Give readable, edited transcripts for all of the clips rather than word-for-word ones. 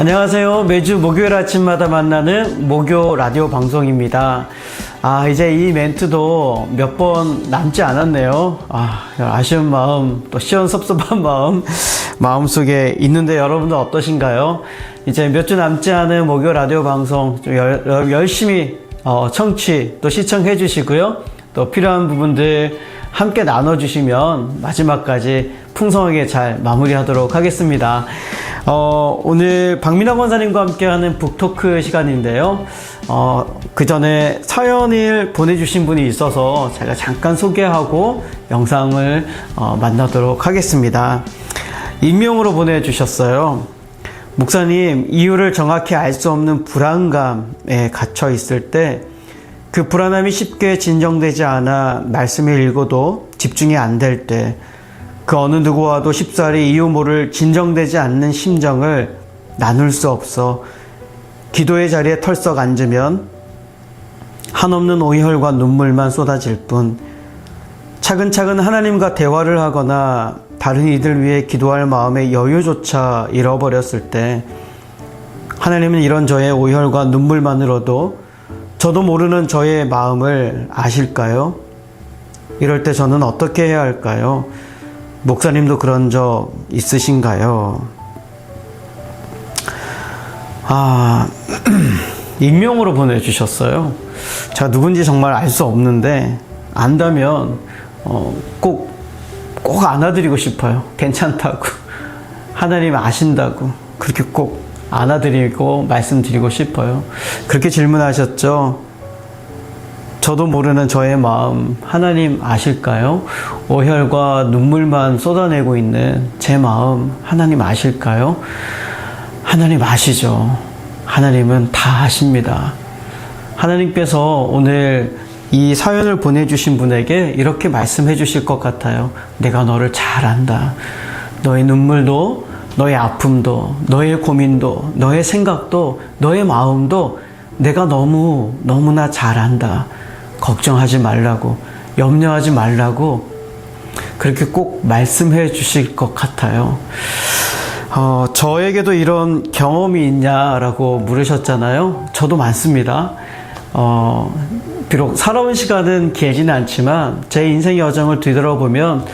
안녕하세요. 매주 목요일 아침마다 만나는 목요 라디오 방송입니다. 이제 이 멘트도 몇 번 남지 않았네요. 아쉬운 마음, 또 시원섭섭한 마음속에 있는데 여러분들 어떠신가요? 이제 몇 주 남지 않은 목요 라디오 방송 좀 열심히 청취 또 시청해 주시고요. 또 필요한 부분들 함께 나눠주시면 마지막까지 풍성하게 잘 마무리하도록 하겠습니다. 오늘 박민아 권사님과 함께하는 북토크 시간인데요. 그 전에 사연을 보내주신 분이 있어서 제가 잠깐 소개하고 영상을 만나도록 하겠습니다. 익명으로 보내주셨어요. 목사님, 이유를 정확히 알 수 없는 불안감에 갇혀 있을 때 그 불안함이 쉽게 진정되지 않아 말씀을 읽어도 집중이 안 될 때 그 어느 누구와도 쉽사리 이유 모를 진정되지 않는 심정을 나눌 수 없어 기도의 자리에 털썩 앉으면 한없는 오열과 눈물만 쏟아질 뿐 차근차근 하나님과 대화를 하거나 다른 이들 위해 기도할 마음의 여유조차 잃어버렸을 때 하나님은 이런 저의 오열과 눈물만으로도 저도 모르는 저의 마음을 아실까요? 이럴 때 저는 어떻게 해야 할까요? 목사님도 그런 적 있으신가요? 익명으로 보내주셨어요. 제가 누군지 정말 알 수 없는데 안다면 꼭 안아드리고 싶어요. 괜찮다고. 하나님 아신다고. 그렇게 꼭 안아드리고 말씀드리고 싶어요. 그렇게 질문하셨죠? 저도 모르는 저의 마음 하나님 아실까요? 오열과 눈물만 쏟아내고 있는 제 마음 하나님 아실까요? 하나님 아시죠. 하나님은 다 아십니다. 하나님께서 오늘 이 사연을 보내주신 분에게 이렇게 말씀해 주실 것 같아요. 내가 너를 잘 안다. 너의 눈물도, 너의 아픔도, 너의 고민도, 너의 생각도, 너의 마음도 내가 너무나 잘 안다. 걱정하지 말라고, 염려하지 말라고 그렇게 꼭 말씀해 주실 것 같아요. 저에게도 이런 경험이 있냐라고 물으셨잖아요. 저도 많습니다. 비록 살아온 시간은 길지는 않지만 제 인생의 여정을 뒤돌아보면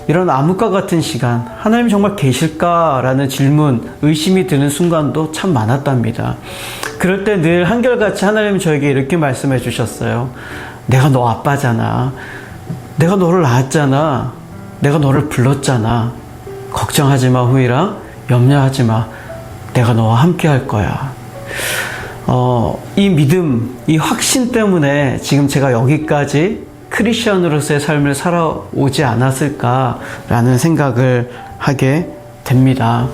이런 암흑과 같은 시간, 하나님 정말 계실까라는 질문, 의심이 드는 순간도 참 많았답니다. 그럴 때 늘 한결같이 하나님은 저에게 이렇게 말씀해 주셨어요. 내가 너 아빠잖아. 내가 너를 낳았잖아. 내가 너를 불렀잖아. 걱정하지 마, 후이라. 염려하지 마. 내가 너와 함께 할 거야. 이 믿음, 이 확신 때문에 지금 제가 여기까지 크리스천으로서의 삶을 살아오지 않았을까라는 생각을 하게 됩니다.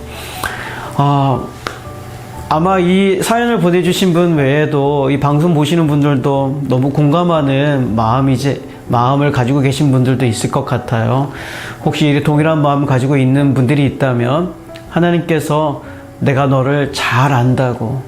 아마 이 사연을 보내주신 분 외에도 이 방송 보시는 분들도 너무 공감하는 마음을 가지고 계신 분들도 있을 것 같아요. 혹시 동일한 마음을 가지고 있는 분들이 있다면 하나님께서 내가 너를 잘 안다고,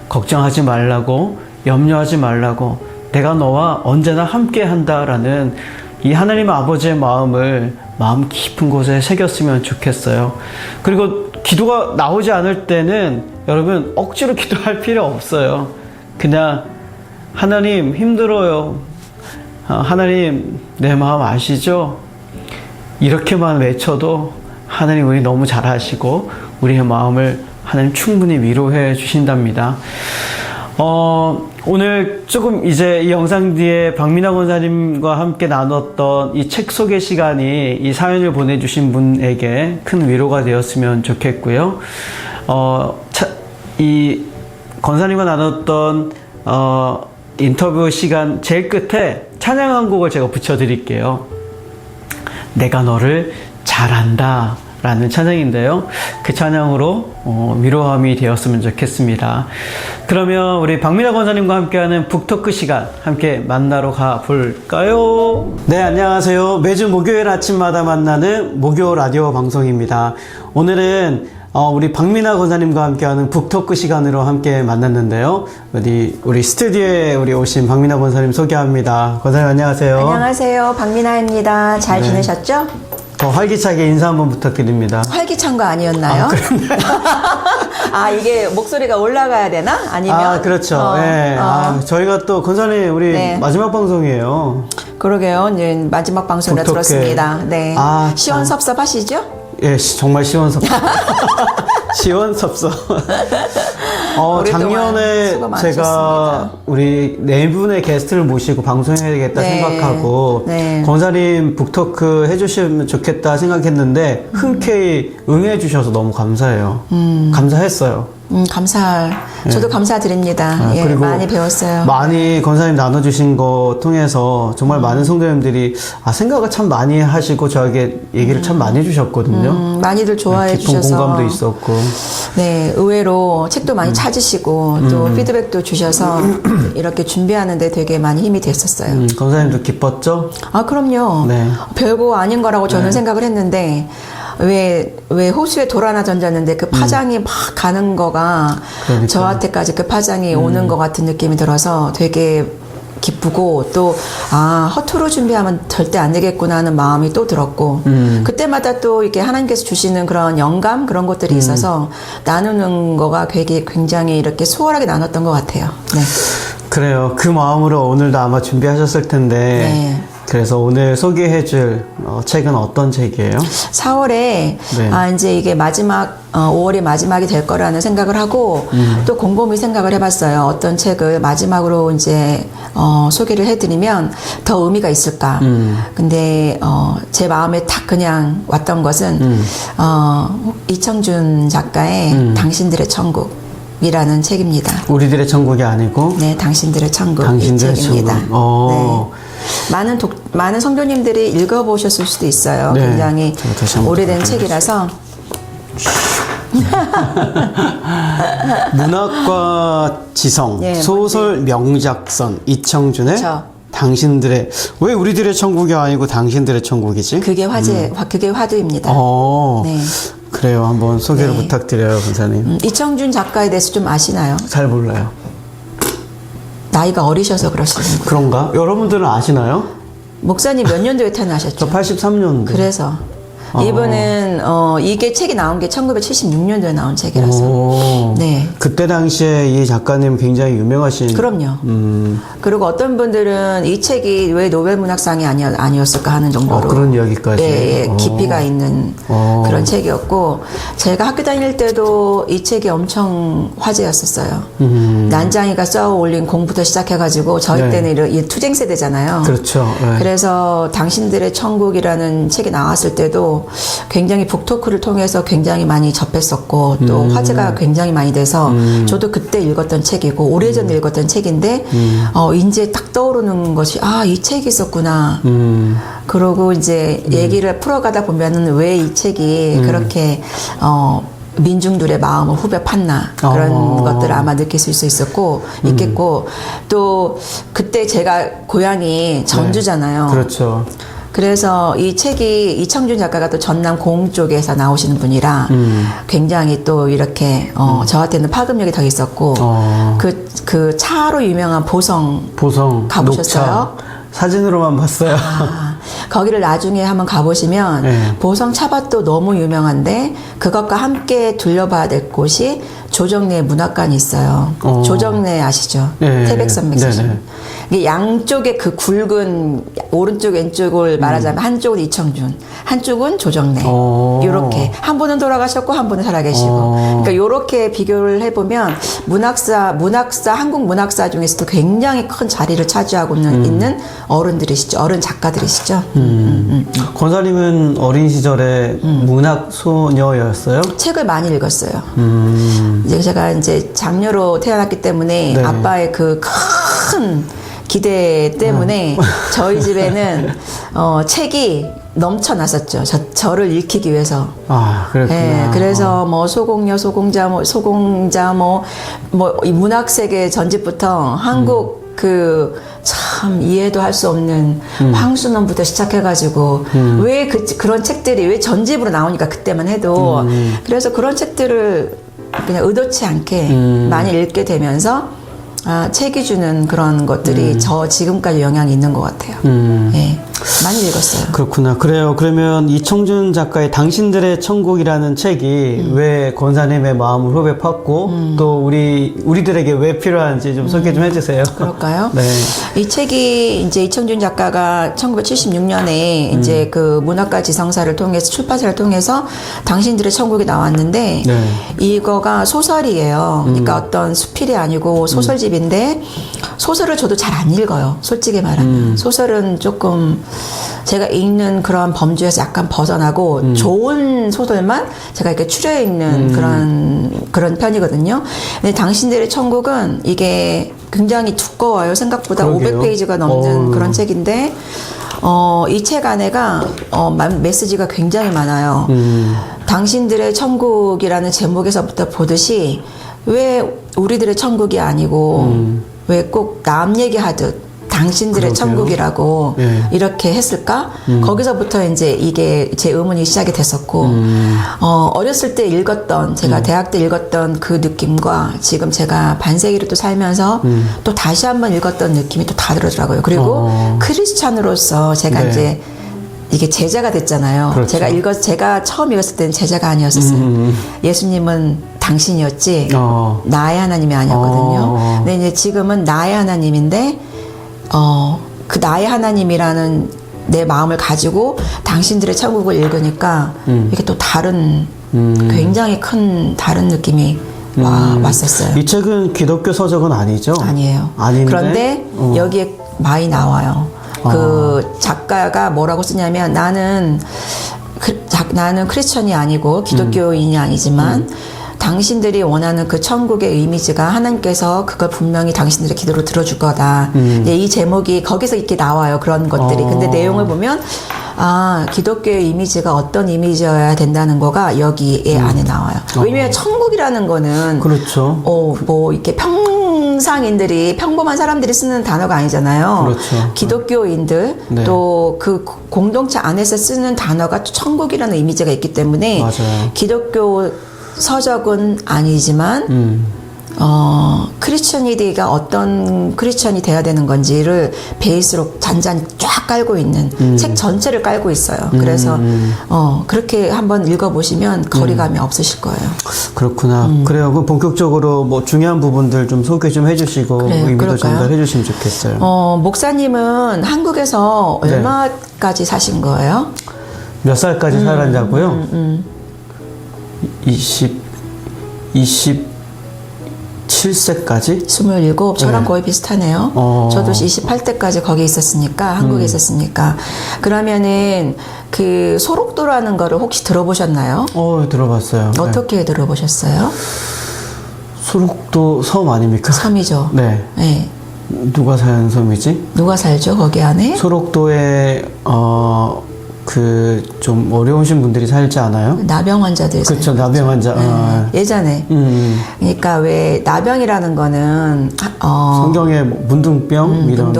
걱정하지 말라고, 염려하지 말라고, 내가 너와 언제나 함께 한다라는 이 하나님 아버지의 마음을 마음 깊은 곳에 새겼으면 좋겠어요. 그리고 기도가 나오지 않을 때는 여러분 억지로 기도할 필요 없어요. 그냥 하나님 힘들어요. 하나님 내 마음 아시죠? 이렇게만 외쳐도 하나님 우리 너무 잘 아시고 우리의 마음을 하나님 충분히 위로해 주신답니다. 오늘 조금 이제 이 영상 뒤에 박민아 권사님과 함께 나눴던 이 책 소개 시간이 이 사연을 보내주신 분에게 큰 위로가 되었으면 좋겠고요. 이 권사님과 나눴던 인터뷰 시간 제일 끝에 찬양 한 곡을 제가 붙여드릴게요. 내가 너를 잘 안다 라는 찬양인데요. 그 찬양으로 위로함이 되었으면 좋겠습니다. 그러면 우리 박민아 권사님과 함께하는 북토크 시간 함께 만나러 가볼까요? 네, 안녕하세요. 매주 목요일 아침마다 만나는 목요 라디오 방송입니다. 오늘은 우리 박민아 권사님과 함께하는 북토크 시간으로 함께 만났는데요. 우리 스튜디오에 오신 박민아 권사님 소개합니다. 권사님 안녕하세요. 안녕하세요. 박민아입니다. 잘 지내셨죠? 더 활기차게 인사 한번 부탁드립니다. 활기찬 거 아니었나요? 그랬나요? 아, 이게 목소리가 올라가야 되나? 아니면? 아, 그렇죠. 예. 저희가 또 권사님 우리 네. 마지막 방송이에요. 그러게요. 이제 마지막 방송이라 독특해. 들었습니다. 네. 아, 시원섭섭하시죠? 예, 정말 시원섭섭. 시원섭섭. 오랫동안 작년에 수고 제가 많으셨습니다. 우리 네 분의 게스트를 모시고 방송해야겠다 네. 생각하고 네. 권사님 북토크 해주시면 좋겠다 생각했는데 흔쾌히 응해주셔서 너무 감사해요. 감사했어요. 저도 감사드립니다. 예, 그리고 많이 배웠어요. 많이 권사님 나눠주신 거 통해서 정말 많은 성도님들이 생각을 참 많이 하시고 저에게 얘기를 참 많이 해주셨거든요. 많이들 좋아해 깊은 주셔서. 공감도 있었고. 네, 의외로 책도 많이 찾으시고 또 피드백도 주셔서 이렇게 준비하는데 되게 많이 힘이 됐었어요. 권사님도 기뻤죠? 아, 그럼요. 네. 별거 아닌 거라고 저는 생각을 했는데 왜 호수에 돌 하나 던졌는데 그 파장이 막 가는 거가 그러니까요. 저한테까지 그 파장이 오는 것 같은 느낌이 들어서 되게 기쁘고 또 허투루 준비하면 절대 안 되겠구나 하는 마음이 또 들었고 그때마다 또 이렇게 하나님께서 주시는 그런 영감 그런 것들이 있어서 나누는 거가 되게 굉장히 이렇게 수월하게 나눴던 것 같아요. 네. 그래요. 그 마음으로 오늘도 아마 준비하셨을 텐데. 네. 그래서 오늘 소개해줄 책은 어떤 책이에요? 4월에 네. 이제 이게 마지막 5월이 마지막이 될 거라는 생각을 하고 또 곰곰이 생각을 해봤어요. 어떤 책을 마지막으로 이제 소개를 해드리면 더 의미가 있을까. 근데 제 마음에 딱 그냥 왔던 것은 이청준 작가의 당신들의 천국. 이라는 책입니다. 우리들의 천국이 아니고 네, 당신들의 천국. 당신들의 이 책입니다. 천국. 네. 많은 성도님들이 읽어보셨을 수도 있어요. 네. 굉장히 제가 다시 한번 오래된 부탁드리겠습니다. 책이라서. 문학과 지성 네, 소설 명작선 이청준의 그쵸. 당신들의 왜 우리들의 천국이 아니고 당신들의 천국이지? 그게 그게 화두입니다. 네. 그래요. 한번 소개를 네. 부탁드려요, 권사님. 이청준 작가에 대해서 좀 아시나요? 잘 몰라요. 나이가 어리셔서 그러시는 거예요. 그런가? 여러분들은 아시나요? 목사님 몇 년도에 태어나셨죠? 저 83년도. 그래서 이분은 이게 책이 나온 게 1976년도에 나온 책이라서. 오. 네. 그때 당시에 이 작가님 굉장히 유명하신. 그럼요. 그리고 어떤 분들은 이 책이 왜 노벨문학상이 아니었을까 하는 정도로 그런 이야기까지. 예, 깊이가 있는 그런 책이었고 제가 학교 다닐 때도 이 책이 엄청 화제였었어요. 난장이가 써 올린 공부부터 시작해가지고 저희 네. 때는 이 투쟁 세대잖아요. 그렇죠. 네. 그래서 당신들의 천국이라는 책이 나왔을 때도 굉장히 북토크를 통해서 굉장히 많이 접했었고 또 화제가 굉장히 많이 돼서 저도 그때 읽었던 책이고 오래전에 읽었던 책인데 이제 딱 떠오르는 것이 이 책이 있었구나. 그러고 이제 얘기를 풀어가다 보면은 왜 이 책이 그렇게 민중들의 마음을 후벼 팠나 그런 것들을 아마 느낄 수 있겠고 또 그때 제가 고향이 전주잖아요. 네. 그렇죠. 그래서 이 책이 이청준 작가가 또 전남 고흥 쪽에서 나오시는 분이라 굉장히 또 이렇게 저한테는 파급력이 더 있었고 그 차로 유명한 보성 가보셨어요? 녹차. 사진으로만 봤어요. 거기를 나중에 한번 가보시면 네. 보성 차밭도 너무 유명한데 그것과 함께 둘러봐야 될 곳이 조정래 문학관이 있어요. 조정래 아시죠? 네. 태백산맥 쓰신. 네. 이게 양쪽에 그 굵은 오른쪽 왼쪽을 말하자면 한쪽은 이청준, 한쪽은 조정래. 이렇게 한 분은 돌아가셨고 한 분은 살아계시고. 그러니까 이렇게 비교를 해보면 한국 문학사 중에서도 굉장히 큰 자리를 차지하고 있는 어른들이시죠. 어른 작가들이시죠. 권사님은 어린 시절에 문학 소녀였어요? 책을 많이 읽었어요. 이제 제가 이제 장녀로 태어났기 때문에 네. 아빠의 그 큰 기대 때문에 저희 집에는 책이 넘쳐났었죠. 저를 읽히기 위해서. 그랬구나. 예, 그래서 뭐 소공녀, 소공자, 이 문학 세계 전집부터 한국 참 이해도 할 수 없는 황순원부터 시작해가지고 왜 그런 책들이 왜 전집으로 나오니까 그때만 해도 그래서 그런 책들을 그냥 의도치 않게 많이 읽게 되면서 책이 주는 그런 것들이 저 지금까지 영향이 있는 것 같아요. 예. 많이 읽었어요. 그렇구나. 그래요. 그러면 이청준 작가의 당신들의 천국이라는 책이 왜 권사님의 마음을 후배 팠고 또 우리들에게 왜 필요한지 좀 소개 좀 해주세요. 그럴까요? 네. 이 책이 이제 이청준 작가가 1976년에 이제 그 문학과 지성사를 통해서 출판사를 통해서 당신들의 천국이 나왔는데 네. 이거가 소설이에요. 그러니까 어떤 수필이 아니고 소설집인데 소설을 저도 잘 안 읽어요. 솔직히 말하면 소설은 조금 제가 읽는 그런 범주에서 약간 벗어나고 좋은 소설만 제가 이렇게 추려 읽는 그런 편이거든요. 근데 당신들의 천국은 이게 굉장히 두꺼워요. 생각보다 그러게요. 500페이지가 넘는 그런 책인데 이 책 안에가 메시지가 굉장히 많아요. 당신들의 천국이라는 제목에서부터 보듯이 왜 우리들의 천국이 아니고 왜 꼭 남 얘기하듯 당신들의 그러게요. 천국이라고 예. 이렇게 했을까? 거기서부터 이제 이게 제 의문이 시작이 됐었고, 어렸을 때 읽었던, 제가 대학 때 읽었던 그 느낌과 지금 제가 반세기를 또 살면서 또 다시 한번 읽었던 느낌이 또 다르더라고요. 그리고 크리스찬으로서 제가 네. 이제 이게 제자가 됐잖아요. 그렇죠. 제가 처음 읽었을 때는 제자가 아니었었어요. 예수님은 당신이었지, 나의 하나님이 아니었거든요. 근데 이제 지금은 나의 하나님인데, 그 나의 하나님이라는 내 마음을 가지고 당신들의 천국을 읽으니까 이게 또 다른 굉장히 큰 다른 느낌이 왔었어요. 이 책은 기독교 서적은 아니죠? 아니에요. 아닌데? 그런데 여기에 많이 나와요. 그 작가가 뭐라고 쓰냐면 나는 크리스천이 아니고 기독교인이 아니지만 당신들이 원하는 그 천국의 이미지가 하나님께서 그걸 분명히 당신들의 기도로 들어줄 거다. 이제 이 제목이 거기서 이렇게 나와요. 그런 것들이. 근데 내용을 보면 기독교의 이미지가 어떤 이미지여야 된다는 거가 여기에 안에 나와요. 왜냐면 천국이라는 거는 그렇죠. 뭐 이렇게 평상인들이 평범한 사람들이 쓰는 단어가 아니잖아요. 그렇죠. 기독교인들 네. 또 그 공동체 안에서 쓰는 단어가 또 천국이라는 이미지가 있기 때문에 맞아요. 기독교 서적은 아니지만 크리스천이디가 어떤 크리스천이 돼야 되는 건지를 베이스로 잔잔히 쫙 깔고 있는 책 전체를 깔고 있어요. 그래서 그렇게 한번 읽어보시면 거리감이 없으실 거예요. 그렇구나. 그래요. 그럼 본격적으로 뭐 중요한 부분들 좀 소개 좀 해주시고 그래요. 의미도 그럴까요? 전달해 주시면 좋겠어요. 목사님은 한국에서 네. 얼마까지 사신 거예요? 몇 살까지 살았냐고요? 27세까지? 27, 저랑 네. 거의 비슷하네요. 저도 28대까지 거기 있었으니까, 한국에 있었으니까. 그러면은, 그, 소록도라는 거를 혹시 들어보셨나요? 들어봤어요. 네. 어떻게 들어보셨어요? 소록도 섬 아닙니까? 섬이죠. 네. 네. 누가 사는 섬이지? 누가 살죠, 거기 안에? 소록도에 그 좀 어려우신 분들이 살지 않아요? 나병 환자들. 그렇죠. 나병 환자. 예전에. 그러니까 왜, 나병이라는 거는, 성경에 뭐 문둥병 이런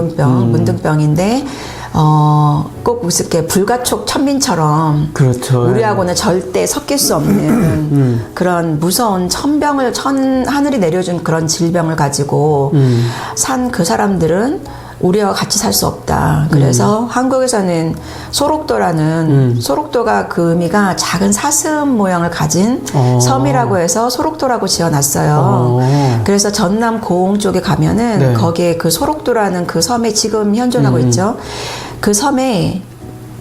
문둥병인데, 꼭 무슨 이렇게 불가촉 천민처럼 그렇죠. 우리하고는 절대 섞일 수 없는 그런 무서운 천병을 하늘이 내려준 그런 질병을 가지고 산 그 사람들은 우리와 같이 살 수 없다. 그래서 한국에서는 소록도라는 소록도가 그 의미가 작은 사슴 모양을 가진 섬이라고 해서 소록도라고 지어놨어요. 그래서 전남 고흥 쪽에 가면은 네. 거기에 그 소록도라는 그 섬에 지금 현존하고 있죠. 그 섬에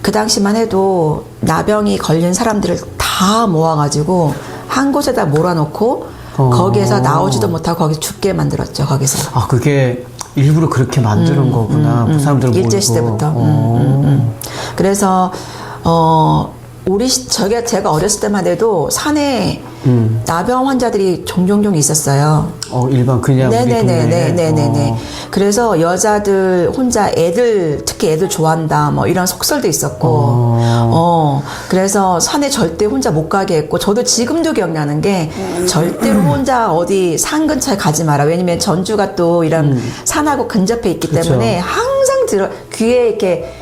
그 당시만 해도 나병이 걸린 사람들을 다 모아가지고 한 곳에다 몰아놓고 거기에서 나오지도 못하고 거기 죽게 만들었죠. 거기서. 그게 일부러 그렇게 만드는 거구나. 그 사람들 모이고. 일제시대부터. 그래서 제가 어렸을 때만 해도 산에 나병 환자들이 종종 있었어요. 일반 그냥 우리 동네에. 네네네. 그래서 여자들 혼자 특히 애들 좋아한다, 뭐 이런 속설도 있었고, 그래서 산에 절대 혼자 못 가게 했고, 저도 지금도 기억나는 게 절대로 혼자 어디 산 근처에 가지 마라. 왜냐면 전주가 또 이런 산하고 근접해 있기 그렇죠. 때문에 항상 귀에 이렇게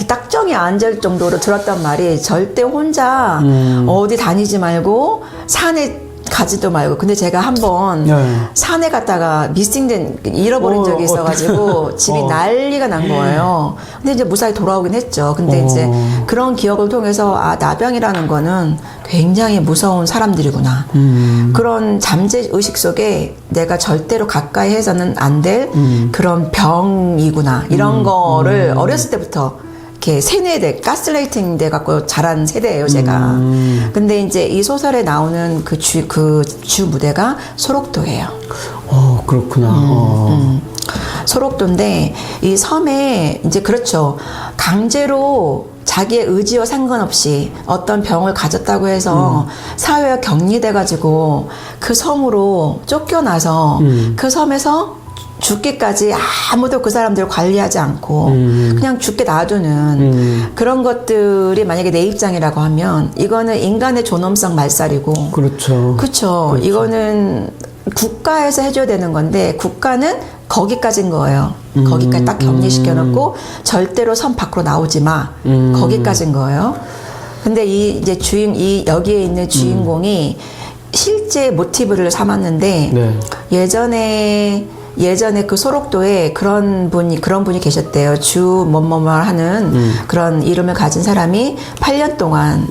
딱정이 앉을 정도로 들었단 말이 절대 혼자 어디 다니지 말고 산에 가지도 말고. 근데 제가 한번 네. 산에 갔다가 잃어버린 적이 있어가지고 집이 난리가 난 거예요. 근데 이제 무사히 돌아오긴 했죠. 근데 이제 그런 기억을 통해서 아, 나병이라는 거는 굉장히 무서운 사람들이구나. 그런 잠재 의식 속에 내가 절대로 가까이 해서는 안 될 그런 병이구나. 이런 거를 어렸을 때부터 이렇게 세뇌돼, 가스라이팅 돼 갖고 자란 세대예요, 제가. 근데 이제 이 소설에 나오는 그 주 무대가 소록도예요. 그렇구나. 소록도인데 이 섬에 이제 그렇죠. 강제로 자기의 의지와 상관없이 어떤 병을 가졌다고 해서 사회와 격리돼 가지고 그 섬으로 쫓겨나서 그 섬에서 죽기까지 아무도 그 사람들을 관리하지 않고 그냥 죽게 놔두는 그런 것들이 만약에 내 입장이라고 하면 이거는 인간의 존엄성 말살이고 그렇죠. 그렇죠. 이거는 국가에서 해줘야 되는 건데 국가는 거기까지인 거예요. 거기까지 딱 격리시켜 놓고 절대로 섬 밖으로 나오지 마. 거기까지인 거예요. 근데 이제 여기에 있는 주인공이 실제 모티브를 삼았는데 네. 예전에 그 소록도에 그런 분이 계셨대요. 주 뭐뭐뭐 하는 그런 이름을 가진 사람이 8년 동안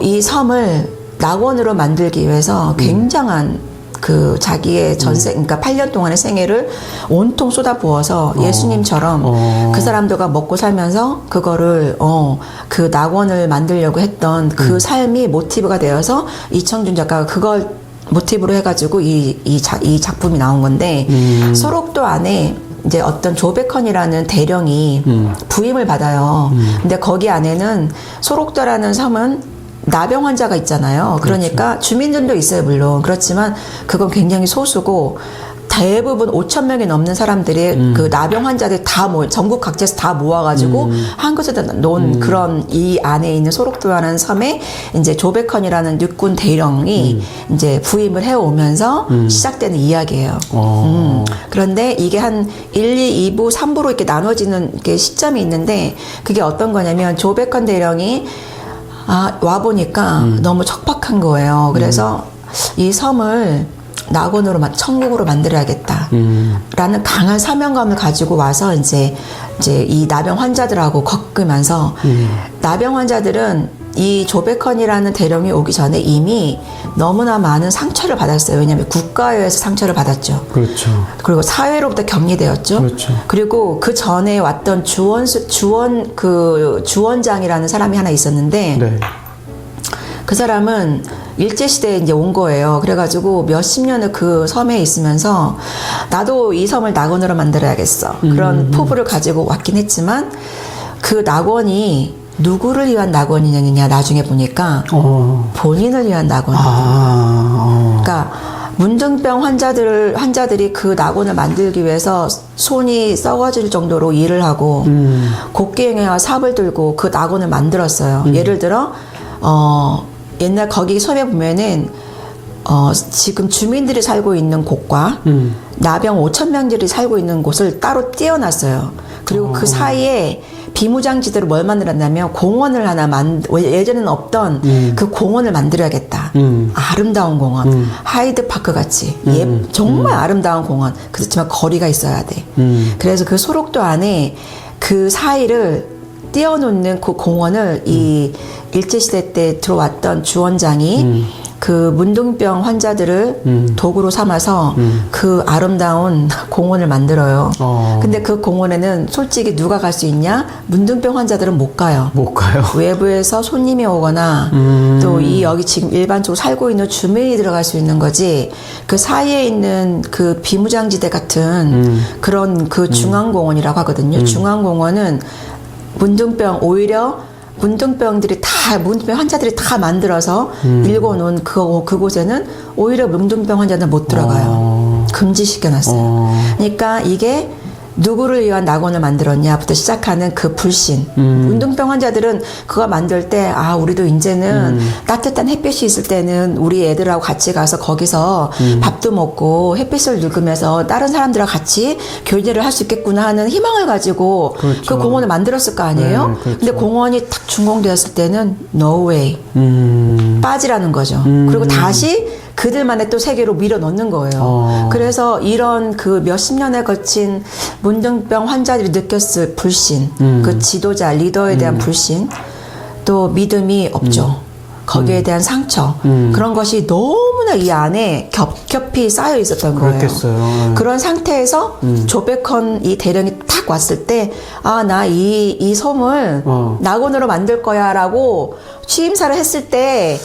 이 섬을 낙원으로 만들기 위해서 굉장한 그 자기의 전생, 그러니까 8년 동안의 생애를 온통 쏟아부어서 예수님처럼 그 사람들과 먹고 살면서 그거를 그 낙원을 만들려고 했던 그 삶이 모티브가 되어서 이청준 작가가 그걸 모티브로 해가지고 이 작품이 나온 건데 소록도 안에 이제 어떤 조베컨이라는 대령이 부임을 받아요. 근데 거기 안에는 소록도라는 섬은 나병 환자가 있잖아요. 그러니까 주민들도 있어요, 물론. 그렇지만 그건 굉장히 소수고 대부분 5,000명이 넘는 사람들이 그 나병 환자들이 다 전국 각지에서 다 모아가지고 한 곳에다 놓은 그런 이 안에 있는 소록도라는 섬에 이제 조베컨이라는 육군 대령이 이제 부임을 해오면서 시작되는 이야기예요. 그런데 이게 한 1, 2, 2부, 3부로 이렇게 나눠지는 이렇게 시점이 있는데 그게 어떤 거냐면 조베컨 대령이 와보니까 너무 척박한 거예요. 그래서 이 섬을 낙원으로 천국으로 만들어야겠다. 라는 강한 사명감을 가지고 와서 이제 이 나병 환자들하고 겪으면서 나병 환자들은 이 조베컨이라는 대령이 오기 전에 이미 너무나 많은 상처를 받았어요. 왜냐하면 국가에 의해서 상처를 받았죠. 그렇죠. 그리고 사회로부터 격리되었죠. 그렇죠. 그리고 그 전에 왔던 주원장이라는 사람이 하나 있었는데 네. 그 사람은 일제시대에 이제 온 거예요. 그래가지고 몇십 년을 그 섬에 있으면서 나도 이 섬을 낙원으로 만들어야겠어. 그런 포부를 가지고 왔긴 했지만 그 낙원이 누구를 위한 낙원이냐 나중에 보니까 본인을 위한 낙원이에요. 그러니까 문둥병 환자들이 그 낙원을 만들기 위해서 손이 썩어질 정도로 일을 하고 곡괭이와 삽을 들고 그 낙원을 만들었어요. 예를 들어 옛날 거기 섬에 보면은 지금 주민들이 살고 있는 곳과 나병 5,000명들이 살고 있는 곳을 따로 떼어놨어요. 그리고 그 사이에 비무장지대로 뭘 만들었냐면 공원을 하나 예전에는 없던 그 공원을 만들어야겠다. 아름다운 공원, 하이드파크 같이 정말 아름다운 공원. 그렇지만 거리가 있어야 돼. 그래서 그 소록도 안에 그 사이를 띄워놓는 그 공원을 이 일제시대 때 들어왔던 주원장이 그 문둥병 환자들을 도구로 삼아서 그 아름다운 공원을 만들어요. 근데 그 공원에는 솔직히 누가 갈 수 있냐? 문둥병 환자들은 못 가요. 못 가요. 외부에서 손님이 오거나 또 여기 지금 일반적으로 살고 있는 주민이 들어갈 수 있는 거지. 그 사이에 있는 그 비무장지대 같은 그런 그 중앙공원이라고 하거든요. 중앙공원은 오히려 문둥병 환자들이 다 만들어서 일궈놓은 그곳에는 오히려 문둥병 환자는 못 들어가요. 금지시켜놨어요. 그러니까 이게 누구를 위한 낙원을 만들었냐부터 시작하는 그 불신. 문둥병 환자들은 그거 만들 때 우리도 이제는 따뜻한 햇빛이 있을 때는 우리 애들하고 같이 가서 거기서 밥도 먹고 햇빛을 누리면서 다른 사람들하고 같이 교제를 할 수 있겠구나 하는 희망을 가지고 그렇죠. 그 공원을 만들었을 거 아니에요? 네, 그렇죠. 근데 공원이 딱 준공되었을 때는 no way. 빠지라는 거죠. 그리고 다시 그들만의 또 세계로 밀어 넣는 거예요. 그래서 이런 그 몇십 년에 걸친 문둥병 환자들이 느꼈을 불신, 그 지도자, 리더에 대한 불신, 또 믿음이 없죠. 거기에 대한 상처, 그런 것이 너무나 이 안에 겹겹이 쌓여 있었던 그렇겠어요. 거예요. 그런 상태에서 조베컨 이 대령이 딱 왔을 때, 아, 나 이 섬을 낙원으로 만들 거야 라고 취임사를 했을 때,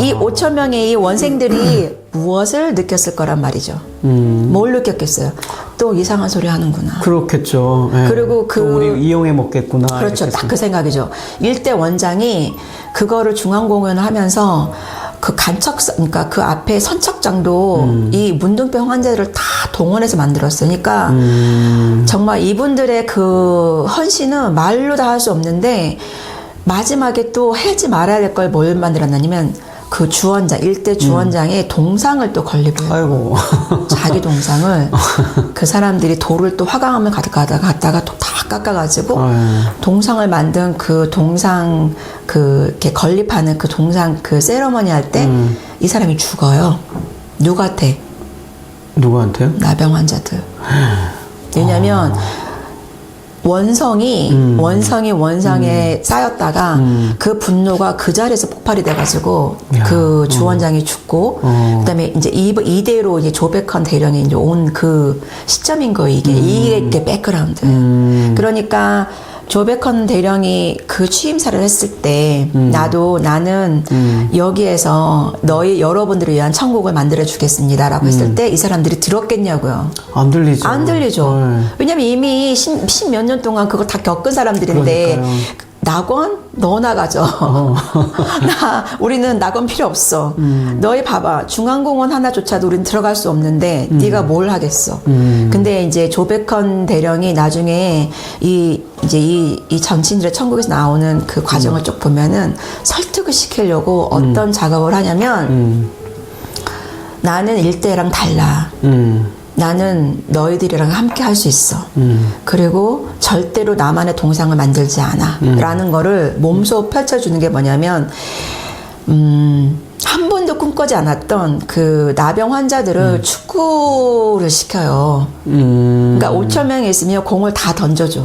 이 5천 명의 이 원생들이 무엇을 느꼈을 거란 말이죠. 뭘 느꼈겠어요? 또 이상한 소리 하는구나. 그렇겠죠. 예. 그리고 또 우리 이용해 먹겠구나. 그렇죠. 이렇게 딱 그 생각이죠. 일대 원장이 그거를 중앙공연을 하면서 그 간척사, 그러니까 그 앞에 선착장도 이 문둥병 환자들을 다 동원해서 만들었어요. 그러니까 정말 이분들의 그 헌신은 말로 다 할 수 없는데 마지막에 또 하지 말아야 될 걸 뭘 만들었냐면 그 주원장, 일대 주원장의 동상을 또 건립해요. 아이고. 자기 동상을 그 사람들이 돌을 또 화강암을 갔다가 또 다 깎아가지고 동상을 만든 그 동상 이렇게 건립하는 그 동상 그 세러머니 할 때 이 사람이 죽어요. 누구한테? 누구한테요? 나병 환자들. 왜냐면 원성에 쌓였다가 그 분노가 그 자리에서 폭발이 돼가지고 그 주원장이 죽고 그다음에 이제 이대로 이제 조백헌 대령이 이제 온 그 시점인 거예요. 이게 백그라운드. 그러니까 조백헌 대령이 그 취임사를 했을 때 나는 여기에서 여러분들을 위한 천국을 만들어 주겠습니다라고 했을 때 이 사람들이 들었겠냐고요. 안 들리죠. 안 들리죠. 왜냐면 이미 십몇 년 동안 그거 다 겪은 사람들인데 그러니까요. 낙원? 너 나가죠. 우리는 낙원 필요 없어. 너희 봐봐. 중앙공원 하나조차도 우린 들어갈 수 없는데 네가 뭘 하겠어. 근데 이제 조백헌 대령이 나중에 이 정치인들의 천국에서 나오는 그 과정을 쭉 보면은 설득을 시키려고 어떤 작업을 하냐면 나는 일대랑 달라. 나는 너희들이랑 함께 할 수 있어. 그리고 절대로 나만의 동상을 만들지 않아. 라는 거를 몸소 펼쳐주는 게 뭐냐면, 한 번도 꿈꾸지 않았던 그 나병 환자들을 축구를 시켜요. 그러니까 5천 명이 있으면 공을 다 던져줘.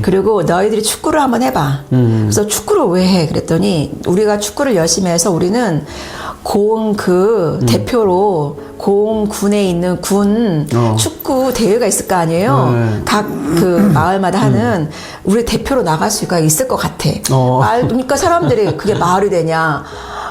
그리고 너희들이 축구를 한번 해봐. 그래서 축구를 왜 해? 그랬더니 우리가 축구를 열심히 해서 우리는 고흥 대표로 고흥군에 있는 군 축구 대회가 있을 거 아니에요. 각 그 마을마다 하는 우리 대표로 나갈 수가 있을 것 같아. 그러니까 사람들이 그게 말이 되냐.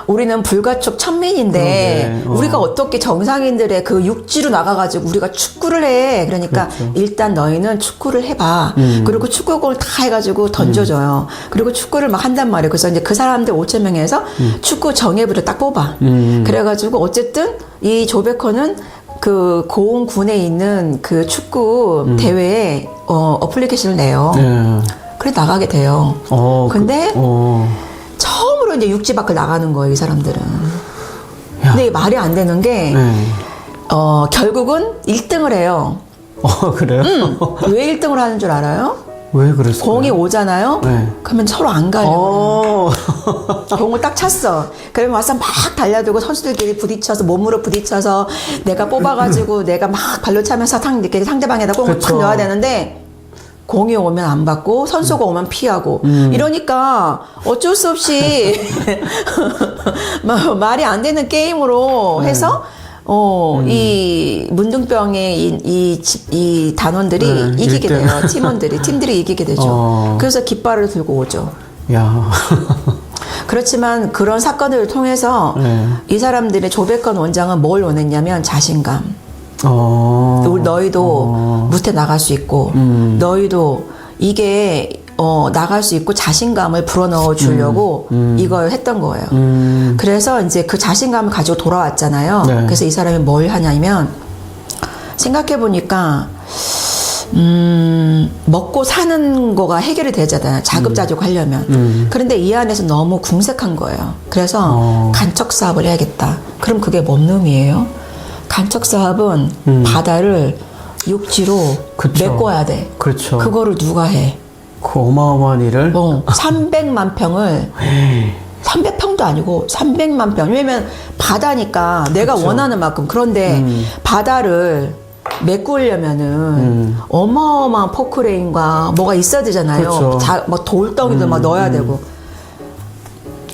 우리는 불가촉 천민인데 우리가 어떻게 정상인들의 그 육지로 나가가지고 우리가 축구를 해. 그러니까 그렇죠. 일단 너희는 축구를 해봐. 그리고 축구공을 다 해가지고 던져줘요. 그리고 축구를 막 한단 말이에요. 그래서 이제 그 사람들 5천 명에서 축구 정예부를 딱 뽑아. 그래가지고 어쨌든 이 조백헌은 그 고흥군에 있는 그 축구 대회에 어플리케이션을 내요. 그래 나가게 돼요. 근데 처음으로 이제 육지 밖을 나가는 거예요, 이 사람들은. 근데 이게 말이 안 되는 게, 결국은 1등을 해요. 그래요? 왜 1등을 하는 줄 알아요? 왜 그랬어요? 공이 오잖아요? 그러면 서로 안 가려고. 공을 딱 찼어. 그러면 와서 막 달려들고 선수들끼리 부딪혀서, 몸으로 부딪혀서, 내가 뽑아가지고, 내가 막 발로 차면서 이렇게 상대방에다 공을 탁 넣어야 되는데, 공이 오면 안 받고 선수가 오면 피하고 이러니까 어쩔 수 없이 말이 안 되는 게임으로 해서 이 문둥병의 이 단원들이 이기게 돼요. 팀들이 이기게 되죠. 그래서 깃발을 들고 오죠. 야. 그렇지만 그런 사건들을 통해서 이 사람들의 조백헌 원장은 뭘 원했냐면 자신감. 너희도 무태 나갈 수 있고 너희도 이게 나갈 수 있고 자신감을 불어넣어 주려고 이걸 했던 거예요. 그래서 이제 그 자신감을 가지고 돌아왔잖아요. 그래서 이 사람이 뭘 하냐면 생각해 보니까 먹고 사는 거가 해결이 되잖아요. 자급자족 하려면. 그런데 이 안에서 너무 궁색한 거예요. 그래서 간척 사업을 해야겠다. 그럼 그게 뭔 놈이에요? 간척 사업은 바다를 육지로 메꿔야 돼. 그렇죠. 그거를 누가 해? 그 어마어마한 일을? 300만 평을 300평도 1000평도 아니고 300만 평. 왜냐면 바다니까 내가 그쵸. 원하는 만큼. 그런데 바다를 메꾸려면은 어마어마한 포크레인과 뭐가 있어야 되잖아요. 그쵸. 막 돌덩이도 막 넣어야 되고.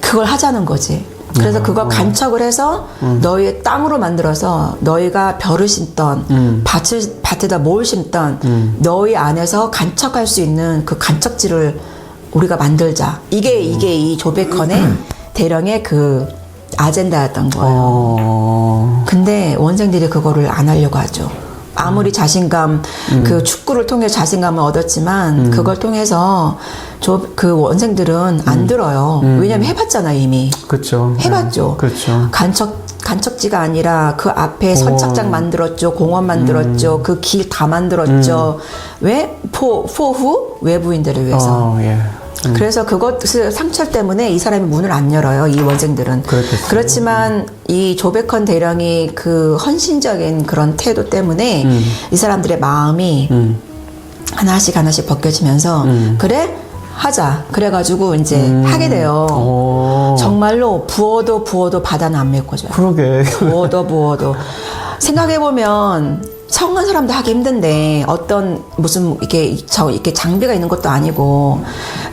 그걸 하자는 거지. 그래서 그걸 간척을 해서 너희의 땅으로 만들어서 너희가 벼를 심던 밭에다 뭘 심던 너희 안에서 간척할 수 있는 그 간척지를 우리가 만들자. 이게 이 조베컨의 대령의 그 아젠다였던 거예요. 근데 원생들이 그거를 안 하려고 하죠. 아무리 자신감, 그 축구를 통해 자신감을 얻었지만 그걸 통해서 그 원생들은 안 들어요. 왜냐면 해봤잖아 이미. 그렇죠. 해봤죠. 그렇죠. 간척지가 아니라 그 앞에 선착장 만들었죠. 공원 만들었죠. 그 길 다 만들었죠. 왜? 포후 외부인들을 위해서. 예. 그래서 그것을 상처 때문에 이 사람이 문을 안 열어요. 이 원생들은. 그렇겠어요. 그렇지만 이 조베컨 대령이 그 헌신적인 그런 태도 때문에 이 사람들의 마음이 하나씩 벗겨지면서 그래? 하자. 그래가지고 이제 하게 돼요. 정말로 부어도 바다는 안 메꿔줘요. 그러게. 부어도. 생각해보면 성한 사람도 하기 힘든데 어떤 무슨 이렇게 장비가 있는 것도 아니고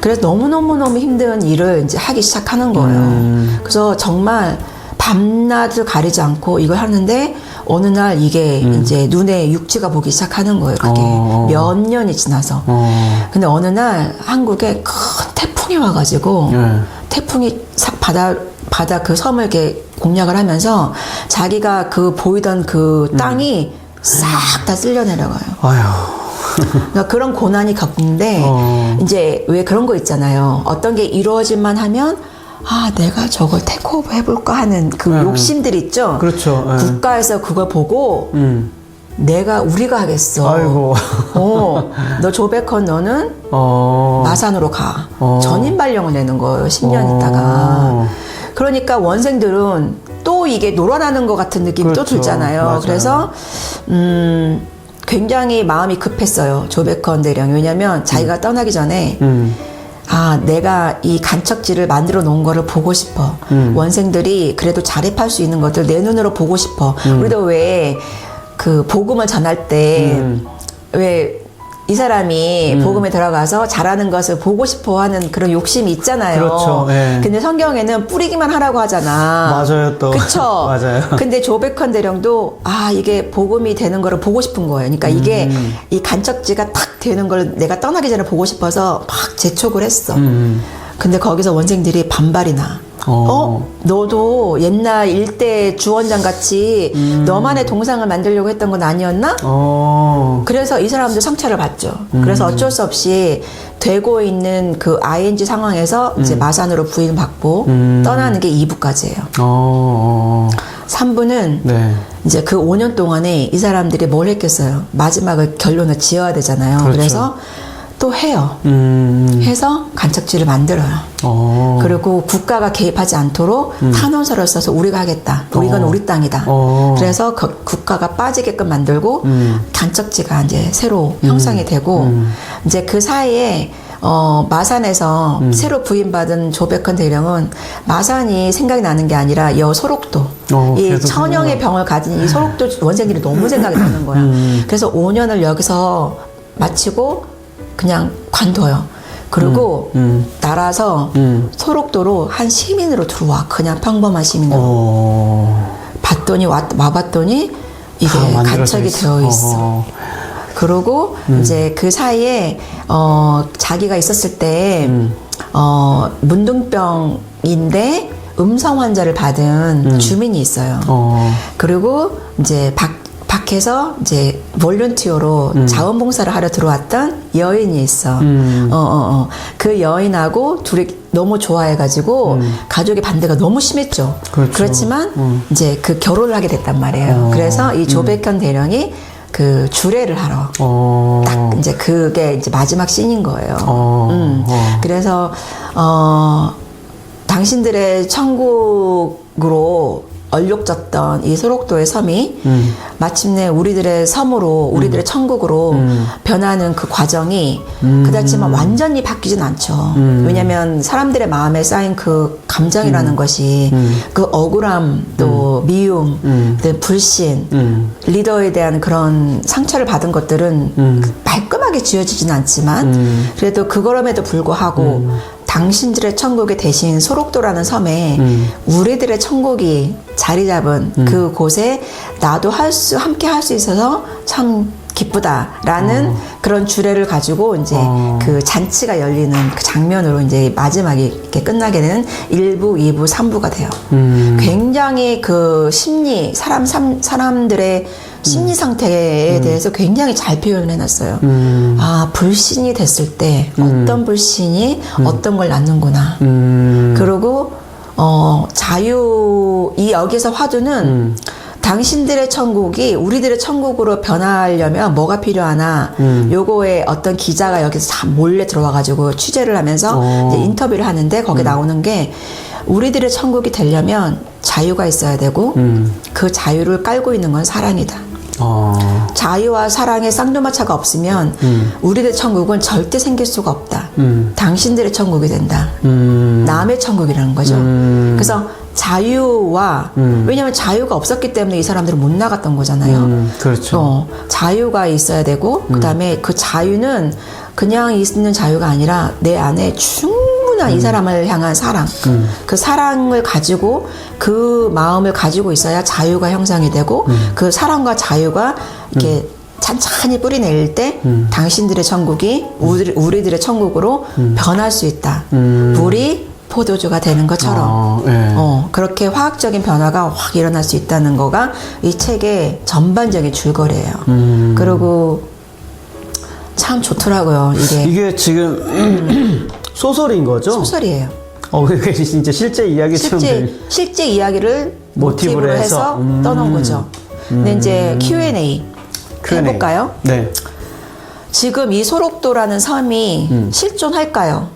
그래서 너무 힘든 일을 이제 하기 시작하는 거예요. 그래서 정말 밤낮을 가리지 않고 이걸 하는데 어느 날 이게 이제 눈에 육지가 보기 시작하는 거예요. 그게 몇 년이 지나서. 근데 어느 날 한국에 큰 태풍이 와가지고 태풍이 바다 그 섬을 이렇게 공략을 하면서 자기가 그 보이던 그 땅이 싹 다 쓸려 내려가요. 그러니까 그런 고난이 겪는데 이제 왜 그런 거 있잖아요. 어떤 게 이루어질만 하면 내가 저걸 테이크오버 해볼까 하는 그 욕심들 있죠. 그렇죠. 국가에서 그걸 보고 우리가 하겠어. 아이고. 너 조베컨 너는 마산으로 가. 전임 발령을 내는 거예요. 10년 있다가. 그러니까 원생들은 또 이게 놀아나는 것 같은 느낌이 그렇죠. 또 들잖아요. 맞아요. 그래서 굉장히 마음이 급했어요. 조베컨 대령이. 왜냐면 자기가 떠나기 전에 내가 이 간척지를 만들어 놓은 거를 보고 싶어. 원생들이 그래도 자립할 수 있는 것들 내 눈으로 보고 싶어. 우리도 왜 그 복음을 전할 때 왜 이 사람이 복음에 들어가서 잘하는 것을 보고 싶어 하는 그런 욕심이 있잖아요. 그렇죠. 예. 근데 성경에는 뿌리기만 하라고 하잖아. 맞아요, 또. 그쵸? 맞아요. 근데 조베컨 대령도 이게 복음이 되는 거를 보고 싶은 거예요. 그러니까 이게 이 간척지가 탁 되는 걸 내가 떠나기 전에 보고 싶어서 막 재촉을 했어. 근데 거기서 원생들이 반발이 나. 너도 옛날 일대 주원장 같이 너만의 동상을 만들려고 했던 건 아니었나? 그래서 이 사람도 상처를 받죠. 그래서 어쩔 수 없이 되고 있는 그 ING 상황에서 이제 마산으로 부임받고 떠나는 게 2부까지예요. 3부는 네. 이제 그 5년 동안에 이 사람들이 뭘 했겠어요? 마지막을 결론을 지어야 되잖아요. 그렇죠. 그래서 또 해요. 해서 간척지를 만들어요. 그리고 국가가 개입하지 않도록 탄원서를 써서 우리가 하겠다. 이건 우리 땅이다. 그래서 국가가 빠지게끔 만들고 간척지가 이제 새로 형성이 되고 이제 그 사이에 마산에서 새로 부임받은 조베컨 대령은 마산이 생각이 나는 게 아니라 소록도 이 천영의 병을 가진 이 소록도 원생들이 너무 생각이 나는 거야. 그래서 5년을 여기서 마치고 그냥 관둬요. 그리고 날아서 소록도로 한 시민으로 들어와. 그냥 평범한 시민으로. 봤더니 와봤더니 이게 간척이 되어 있어. 그리고 이제 그 사이에 자기가 있었을 때 문둥병인데 음성 환자를 받은 주민이 있어요. 그리고 이제 밖에서 이제 볼런티어로 자원봉사를 하러 들어왔던 여인이 있어. 그 여인하고 둘이 너무 좋아해가지고 가족의 반대가 너무 심했죠. 그렇죠. 그렇지만 이제 그 결혼을 하게 됐단 말이에요. 그래서 이 조베컨 대령이 그 주례를 하러 딱 이제 그게 이제 마지막 씬인 거예요. 그래서 당신들의 천국으로 얼룩졌던 이 소록도의 섬이 마침내 우리들의 섬으로 우리들의 천국으로 변하는 그 과정이 그렇지만 완전히 바뀌진 않죠. 왜냐하면 사람들의 마음에 쌓인 그 감정이라는 것이 그 억울함 또 미움 또 불신 리더에 대한 그런 상처를 받은 것들은 말끔하게 지워지진 않지만 그래도 그럼에도 불구하고 당신들의 천국이 대신 소록도라는 섬에 우리들의 천국이 자리 잡은 그 곳에 나도 함께 할 수 있어서 참 기쁘다라는 그런 주례를 가지고 이제 그 잔치가 열리는 그 장면으로 이제 마지막에 이렇게 끝나게 되는 1부, 2부, 3부가 돼요. 굉장히 그 사람들의 심리 상태에 대해서 굉장히 잘 표현을 해놨어요. 아, 불신이 됐을 때 어떤 불신이 어떤 걸 낳는구나. 그리고 이 여기서 화두는 당신들의 천국이 우리들의 천국으로 변하려면 뭐가 필요하나 요거에 어떤 기자가 여기서 다 몰래 들어와가지고 취재를 하면서 이제 인터뷰를 하는데 거기 나오는 게 우리들의 천국이 되려면 자유가 있어야 되고 그 자유를 깔고 있는 건 사랑이다. 자유와 사랑의 쌍두마차가 없으면 우리들의 천국은 절대 생길 수가 없다. 당신들의 천국이 된다. 남의 천국이라는 거죠. 그래서 자유와 왜냐하면 자유가 없었기 때문에 이 사람들은 못 나갔던 거잖아요. 그렇죠. 자유가 있어야 되고 그다음에 그 자유는 그냥 있는 자유가 아니라 내 안에 충분한 이 사람을 향한 사랑 그 사랑을 가지고 그 마음을 가지고 있어야 자유가 형성이 되고 그 사랑과 자유가 이렇게 찬찬히 뿌리내릴 때 당신들의 천국이 우리들의 천국으로 변할 수 있다. 물이 포도주가 되는 것처럼 그렇게 화학적인 변화가 확 일어날 수 있다는 거가 이 책의 전반적인 줄거리예요. 그리고 참 좋더라고요. 이게 지금 소설인 거죠? 소설이에요. 그게 진짜 실제 이야기처럼 실제 이야기를 모티브로 해서 떠놓은 거죠. 근데 이제 Q&A 해볼까요? 네. 지금 이 소록도라는 섬이 실존할까요?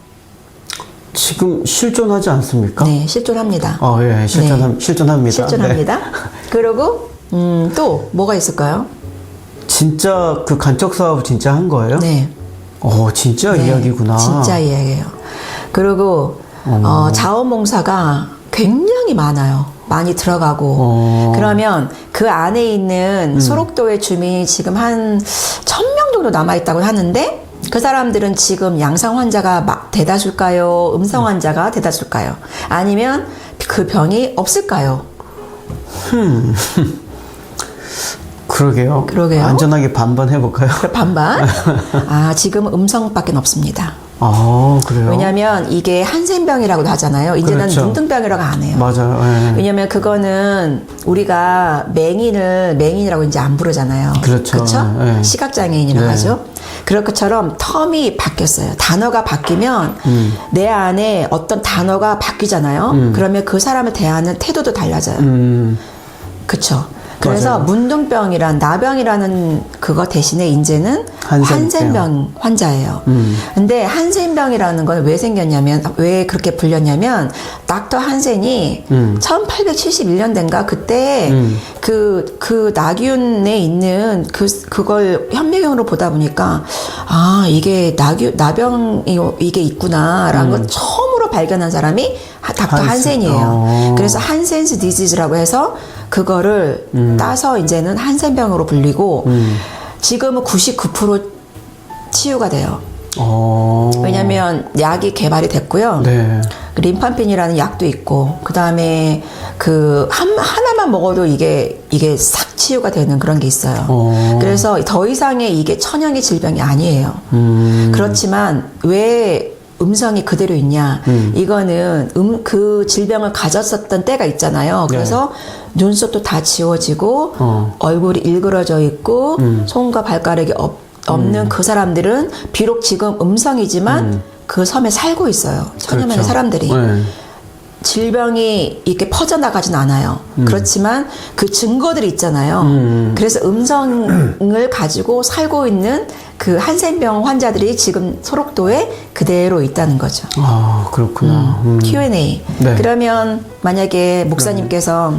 지금 실존하지 않습니까? 네, 실존합니다. 예, 실존합니다. 실존합니다. 네. 그리고 또 뭐가 있을까요? 진짜 그 간척 사업 진짜 한 거예요? 네. 진짜 네, 이야기구나. 진짜 이야기예요. 그리고 자원봉사가 굉장히 많아요. 많이 들어가고 그러면 그 안에 있는 소록도의 주민이 지금 한 1,000명 정도 남아있다고 하는데 그 사람들은 지금 양성 환자가 대다수일까요? 음성 환자가 대다수일까요? 아니면 그 병이 없을까요? 그러게요. 안전하게 반반 해볼까요? 반반? 지금 음성밖에 없습니다. 그래요? 왜냐면 이게 한센병이라고도 하잖아요. 이제는 그렇죠. 문둥병이라고 안 해요. 맞아요. 예. 왜냐면 그거는 우리가 맹인이라고 이제 안 부르잖아요. 그렇죠. 예. 시각장애인이라고 하죠. 그럴 것처럼 텀이 바뀌었어요. 단어가 바뀌면 내 안에 어떤 단어가 바뀌잖아요. 그러면 그 사람을 대하는 태도도 달라져요. 그렇죠. 그래서 맞아요. 문둥병이란 나병이라는 그거 대신에 이제는 한센병 환자예요. 근데 한센병이라는 건 왜 생겼냐면 왜 그렇게 불렸냐면 닥터 한센이 1871년대인가 그때 그 나균에 있는 그걸 현미경으로 보다 보니까 이게 나병이 이게 있구나라는 걸 처음으로 발견한 사람이 닥터 한센이에요. 그래서 한센스 디지즈라고 해서 그거를 따서 이제는 한센병으로 불리고 지금은 99% 치유가 돼요. 왜냐면 약이 개발이 됐고요. 네. 림파핀이라는 약도 있고 그 다음에 하나만 먹어도 이게 싹 치유가 되는 그런 게 있어요. 그래서 더 이상의 이게 천연의 질병이 아니에요. 그렇지만 왜 음성이 그대로 있냐? 이거는 그 질병을 가졌었던 때가 있잖아요. 그래서 눈썹도 다 지워지고 얼굴이 일그러져 있고 손과 발가락이 없는 그 사람들은 비록 지금 음성이지만 그 섬에 살고 있어요. 천여 명의 사람들이. 질병이 이렇게 퍼져나가진 않아요. 그렇지만 그 증거들이 있잖아요. 그래서 음성을 가지고 살고 있는 그 한센병 환자들이 지금 소록도에 그대로 있다는 거죠. 그렇구나. Q&A. 네. 그러면 만약에 목사님께서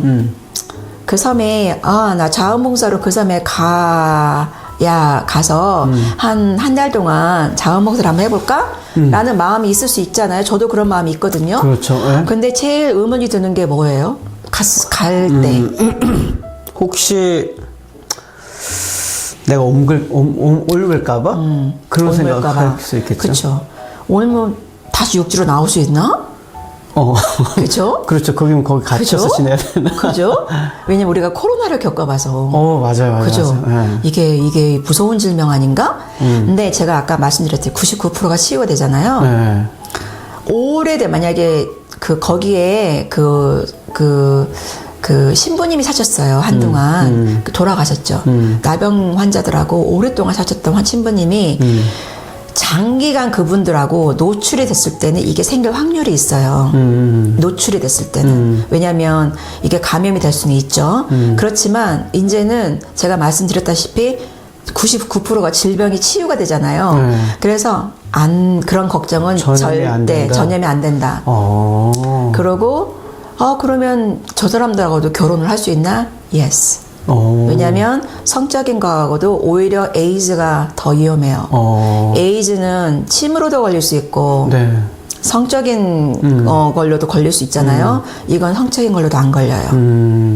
그 섬에 나 자원봉사로 그 섬에 가서 한 달 동안 자원봉사를 한번 해볼까? 라는 마음이 있을 수 있잖아요. 저도 그런 마음이 있거든요. 그렇죠. 예? 근데 제일 의문이 드는 게 뭐예요? 갈 때. 혹시 내가 옮을까봐? 그런 생각할 수 있겠죠. 그렇죠. 옮으면 다시 육지로 나올 수 있나? 그렇죠? 그렇죠. 거기 갇혀서 그죠? 지내야 되나? 그죠? 왜냐면 우리가 코로나를 겪어봐서. 맞아요. 그죠? 예. 이게 무서운 질병 아닌가? 근데 제가 아까 말씀드렸듯이 99%가 치유가 되잖아요. 예. 오래된 만약에 거기에 신부님이 사셨어요. 한동안 돌아가셨죠. 나병 환자들하고 오랫동안 사셨던 신부님이 장기간 그분들하고 노출이 됐을 때는 이게 생길 확률이 있어요. 노출이 됐을 때는. 왜냐하면 이게 감염이 될 수는 있죠. 그렇지만 이제는 제가 말씀드렸다시피 99%가 질병이 치유가 되잖아요. 그래서 그런 걱정은 전염이 안 된다. 그러고 그러면 저 사람들하고도 결혼을 할 수 있나? Yes. 왜냐하면 성적인 거하고도 오히려 에이즈가 더 위험해요. 에이즈는 침으로도 걸릴 수 있고 네. 성적인 걸로도 걸릴 수 있잖아요. 이건 성적인 걸로도 안 걸려요.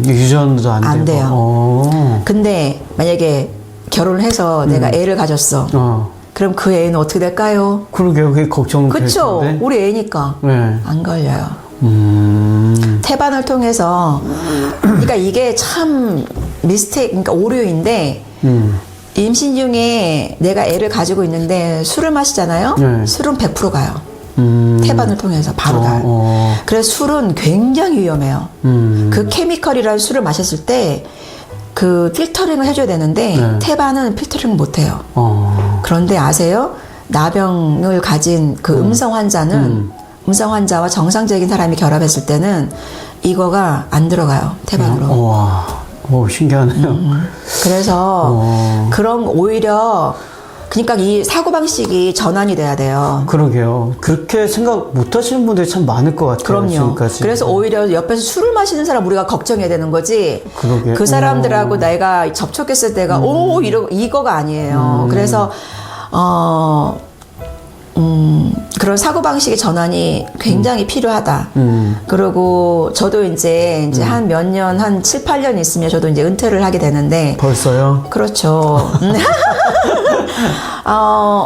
유전도 안 되고. 돼요. 근데 만약에 결혼을 해서 내가 애를 가졌어. 그럼 그 애는 어떻게 될까요? 그러게요. 그게 걱정될 그쵸? 텐데. 우리 애니까 네. 안 걸려요. 태반을 통해서 그러니까 이게 참 그러니까 오류인데 임신 중에 내가 애를 가지고 있는데 술을 마시잖아요. 네. 술은 100% 가요. 태반을 통해서 바로 가요. 그래서 술은 굉장히 위험해요. 그 케미컬이라는 술을 마셨을 때 그 필터링을 해줘야 되는데 네. 태반은 필터링 못 해요. 그런데 아세요? 나병을 가진 그 음성 환자는 음성 환자와 정상적인 사람이 결합했을 때는 이거가 안 들어가요. 태반으로. 와, 신기하네요. 그래서 그런 오히려 그러니까 이 사고방식이 전환이 돼야 돼요. 그러게요. 그렇게 생각 못 하시는 분들이 참 많을 것 같아요. 그럼요. 지금까지. 그래서 오히려 옆에서 술을 마시는 사람 우리가 걱정해야 되는 거지. 그러게. 그 사람들하고 내가 접촉했을 때가 이거가 아니에요. 그래서 그런 사고방식의 전환이 굉장히 필요하다. 그리고 저도 이제 한 몇 년, 한 7, 8년 있으면 저도 이제 은퇴를 하게 되는데. 벌써요? 그렇죠.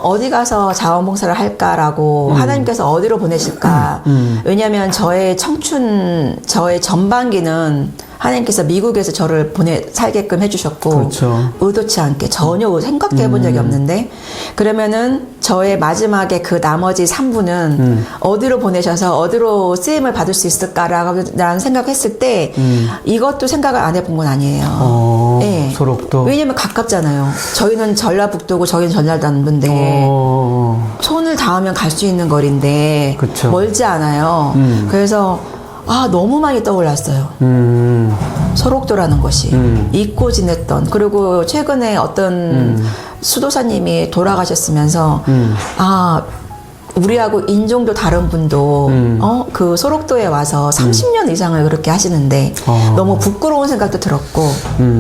어디 가서 자원봉사를 할까라고 하나님께서 어디로 보내실까. 왜냐하면 저의 전반기는 하나님께서 미국에서 저를 살게끔 해주셨고 그렇죠. 의도치 않게 전혀 생각도 해본 적이 없는데 그러면은 저의 마지막에 그 나머지 3부는 어디로 보내셔서 어디로 쓰임을 받을 수 있을까라는 생각했을 때 이것도 생각을 안 해본 건 아니에요. 네. 소록도. 왜냐면 가깝잖아요. 저희는 전라북도고 저희는 전라남도인데 손을 닿으면 갈 수 있는 거리인데 그쵸. 멀지 않아요. 그래서 너무 많이 떠올랐어요. 소록도라는 것이 잊고 지냈던 그리고 최근에 어떤 수도사님이 돌아가셨으면서 우리하고 인종도 다른 분도 그 소록도에 와서 30년 이상을 그렇게 하시는데 너무 부끄러운 생각도 들었고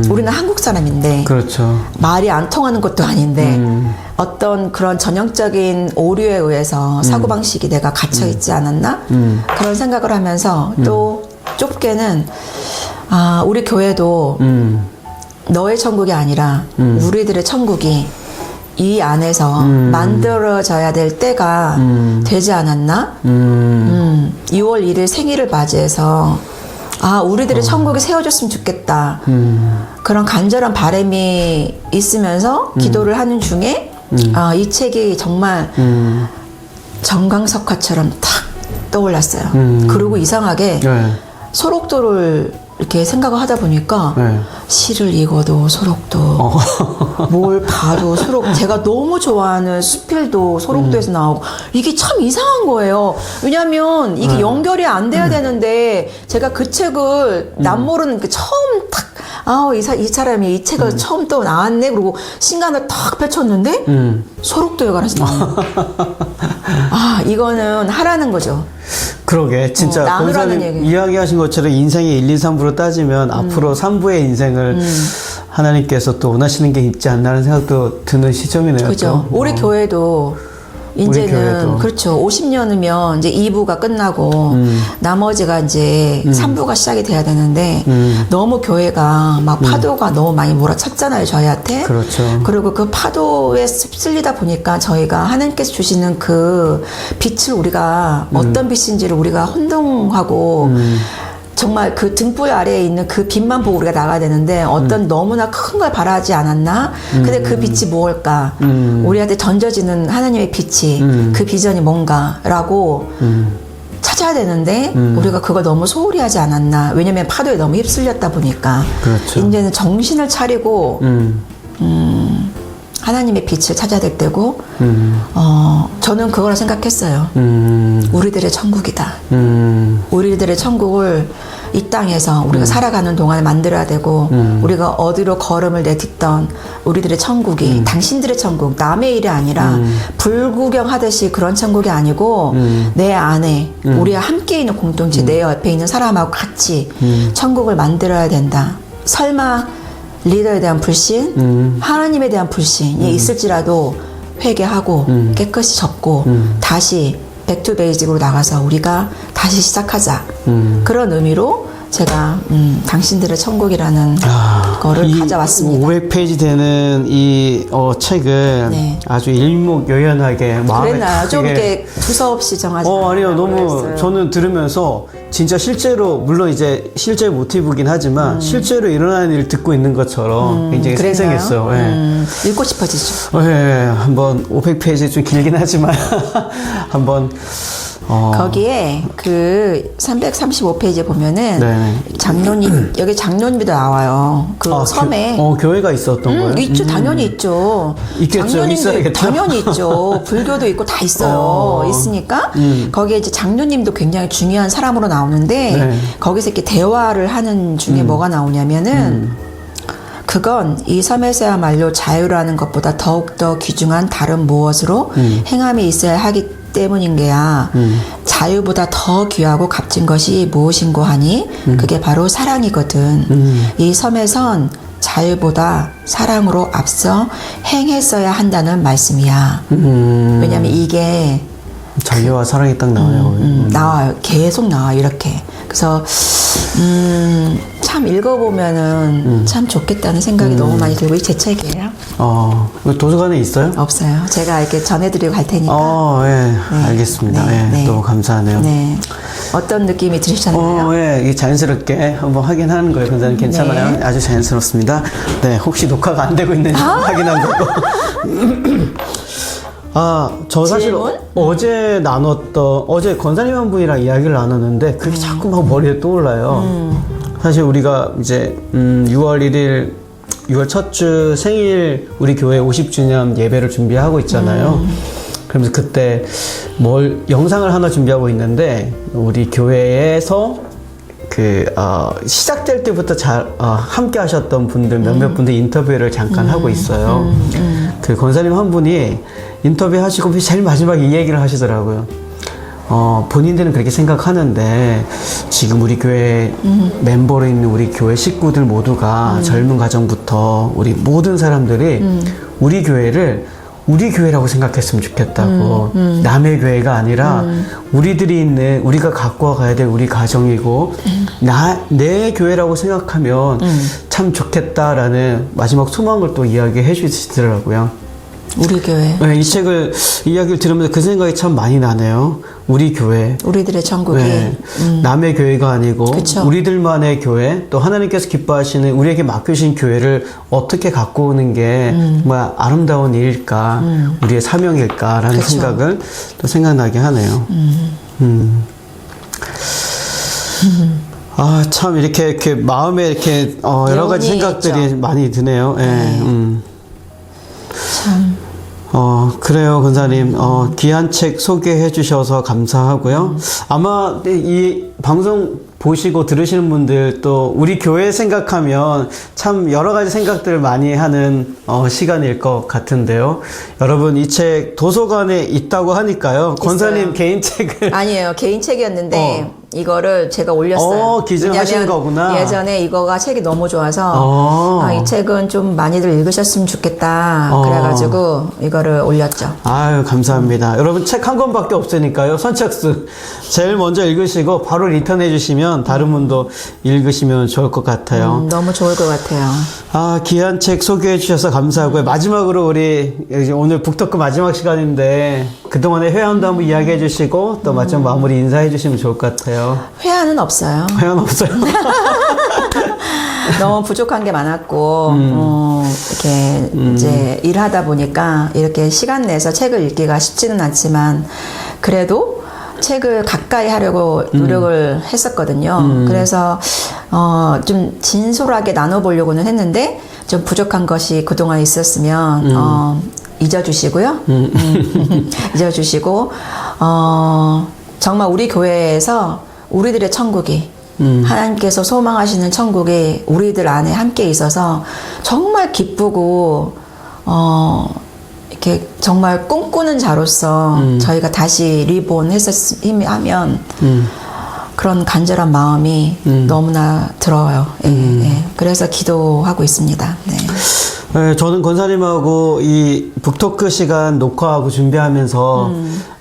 우리는 한국 사람인데 그렇죠. 말이 안 통하는 것도 아닌데 어떤 그런 전형적인 오류에 의해서 사고방식이 내가 갇혀있지 않았나? 그런 생각을 하면서 또 좁게는 우리 교회도 너의 천국이 아니라 우리들의 천국이 이 안에서 만들어져야 될 때가 되지 않았나? 6월 1일 생일을 맞이해서 우리들의 천국이 세워졌으면 좋겠다. 그런 간절한 바람이 있으면서 기도를 하는 중에 이 책이 정말 정광석화처럼 탁 떠올랐어요. 그리고 이상하게 네. 소록도를 이렇게 생각을 하다 보니까 네. 시를 읽어도 소록도 뭘 봐도 제가 너무 좋아하는 수필도 소록도에서 나오고 이게 참 이상한 거예요. 왜냐하면 이게 연결이 안 돼야 되는데 제가 그 책을 남모르는 처음 탁 이 사람이 이 책을 처음 또 나왔네 그리고 신간을 탁 펼쳤는데 소록도에 관해서 나와요. 이거는 하라는 거죠. 그러게 진짜 나누라는 권사님 얘기. 이야기하신 것처럼 인생의 1, 2, 3부로 따지면 앞으로 3부의 인생을 하나님께서 또 원하시는 게 있지 않나는 생각도 드는 시점이네요. 그죠. 또. 우리 교회도 이제는 교회도. 그렇죠. 50년이면 이제 2부가 끝나고 나머지가 이제 3부가 시작이 돼야 되는데 너무 교회가 막 파도가 너무 많이 몰아쳤잖아요, 저희한테. 그렇죠. 그리고 그 파도에 휩쓸리다 보니까 저희가 하나님께서 주시는 그 빛을 우리가 어떤 빛인지를 우리가 혼동하고 정말 그 등불 아래에 있는 그 빛만 보고 우리가 나가야 되는데 어떤 너무나 큰 걸 바라지 않았나? 근데 그 빛이 무엇일까? 우리한테 던져지는 하나님의 빛이 그 비전이 뭔가라고 찾아야 되는데 우리가 그걸 너무 소홀히 하지 않았나? 왜냐면 파도에 너무 휩쓸렸다 보니까 그렇죠. 이제는 정신을 차리고 하나님의 빛을 찾아야 될 때고 저는 그거라 생각했어요. 우리들의 천국이다. 우리들의 천국을 이 땅에서 우리가 살아가는 동안에 만들어야 되고 우리가 어디로 걸음을 내딛던 우리들의 천국이 당신들의 천국, 남의 일이 아니라 불구경하듯이 그런 천국이 아니고 내 안에 우리와 함께 있는 공동체, 내 옆에 있는 사람하고 같이 천국을 만들어야 된다. 설마 리더에 대한 불신, 하나님에 대한 불신이 있을지라도 회개하고 깨끗이 접고 다시 백투 베이직으로 나가서 우리가 다시 시작하자. 그런 의미로 제가 당신들의 천국이라는 거를 가져왔습니다. 500페이지 되는 이 책을 네. 아주 일목요연하게 마음에 그랬나요? 좀 크게 이렇게 두서없이 정하지 아니요. 너무 그랬어요. 저는 들으면서 진짜 실제로 물론 이제 실제 모티브긴 하지만 실제로 일어나는 일을 듣고 있는 것처럼 굉장히 그랬나요? 생생했어요. 예. 읽고 싶어지죠. 한번 500페이지 좀 길긴 하지만 한번 거기에 그 335페이지에 보면은 네. 장로님, 여기 장로님도 나와요. 그 섬에. 교회가 있었던 거예요? 있죠. 당연히 있죠. 있겠죠. 장로님도 있어야겠죠. 당연히 있죠. 불교도 있고 다 있어요. 있으니까 거기에 이제 장로님도 굉장히 중요한 사람으로 나오는데 네. 거기서 이렇게 대화를 하는 중에 뭐가 나오냐면은 그건 이 섬에서야말로 자유라는 것보다 더욱더 귀중한 다른 무엇으로 행함이 있어야 하기 때문인 게야. 자유보다 더 귀하고 값진 것이 무엇인고 하니 그게 바로 사랑이거든. 이 섬에선 자유보다 사랑으로 앞서 행했어야 한다는 말씀이야. 왜냐면 이게 자유와 사랑이 딱 나와요. 나와요. 계속 나와요. 이렇게. 그래서 참 읽어보면은 참 좋겠다는 생각이 너무 많이 들고, 이 제 책이에요. 도서관에 있어요? 없어요. 제가 이렇게 전해드리고 갈 테니까. 네. 알겠습니다. 네. 너무 감사하네요. 네. 어떤 느낌이 들으셨나요? 이게 자연스럽게 한번 확인하는 거예요. 근데 괜찮아요? 네. 아주 자연스럽습니다. 네, 혹시 녹화가 안 되고 있는지 확인한 거고. 저 사실 질문? 어제 권사님 한 분이랑 이야기를 나눴는데 그게 자꾸 막 머리에 떠올라요. 사실 우리가 이제 6월 1일 6월 첫 주 생일 우리 교회 50주년 예배를 준비하고 있잖아요. 그러면서 그때 영상을 하나 준비하고 있는데 우리 교회에서 시작될 때부터 함께 하셨던 분들 몇몇 분들 인터뷰를 잠깐 하고 있어요. 그 권사님 한 분이 인터뷰 하시고 제일 마지막에 이 얘기를 하시더라고요. 본인들은 그렇게 생각하는데 지금 우리 교회 멤버로 있는 우리 교회 식구들 모두가 젊은 가정부터 우리 모든 사람들이 우리 교회를 우리 교회라고 생각했으면 좋겠다고. 남의 교회가 아니라 우리들이 있는, 우리가 갖고 가야 될 우리 가정이고 내 교회라고 생각하면 참 좋겠다라는 마지막 소망을 또 이야기해 주시더라고요. 우리 교회. 네, 이 책을 이야기를 들으면서 그 생각이 참 많이 나네요. 우리 교회. 우리들의 천국이. 네. 남의 교회가 아니고 그쵸. 우리들만의 교회, 또 하나님께서 기뻐하시는 우리에게 맡겨주신 교회를 어떻게 갖고 오는 게 정말 아름다운 일일까, 우리의 사명일까라는 그쵸. 생각을 또 생각나게 하네요. 참 이렇게 마음에 이렇게 여러 가지 용이 생각들이 있죠. 많이 드네요. 예. 네. 참. 그래요, 권사님. 귀한 책 소개해 주셔서 감사하고요. 아마 이 방송 보시고 들으시는 분들 또 우리 교회 생각하면 참 여러 가지 생각들을 많이 하는 시간일 것 같은데요. 여러분 이 책 도서관에 있다고 하니까요. 권사님 개인 책을 아니에요. 개인 책이었는데 이거를 제가 올렸어요. 기증하시는 왜냐면 거구나. 예전에 이거가 책이 너무 좋아서 이 책은 좀 많이들 읽으셨으면 좋겠다. 그래가지고 이거를 올렸죠. 아유 감사합니다. 여러분 책 한 권밖에 없으니까요. 선착순 제일 먼저 읽으시고 바로 리턴해 주시면 다른 분도 읽으시면 좋을 것 같아요. 너무 좋을 것 같아요. 아 귀한 책 소개해 주셔서 감사하고요. 마지막으로 우리 오늘 북토크 마지막 시간인데 그동안의 회원도 한번 이야기해 주시고 또 마지막 마무리 인사해 주시면 좋을 것 같아요. 회화는 없어요. 회원 없어요. 너무 부족한 게 많았고 이렇게 이제 일하다 보니까 이렇게 시간 내서 책을 읽기가 쉽지는 않지만 그래도 책을 가까이 하려고 노력을 했었거든요. 그래서 좀 진솔하게 나눠보려고는 했는데 좀 부족한 것이 그동안 있었으면 잊어주시고요. 잊어주시고 정말 우리 교회에서 우리들의 천국이 하나님께서 소망하시는 천국이 우리들 안에 함께 있어서 정말 기쁘고 이렇게 정말 꿈꾸는 자로서 저희가 다시 리본 하면 그런 간절한 마음이 너무나 들어요. 예. 그래서 기도하고 있습니다. 네. 네, 저는 권사님하고 이 북토크 시간 녹화하고 준비하면서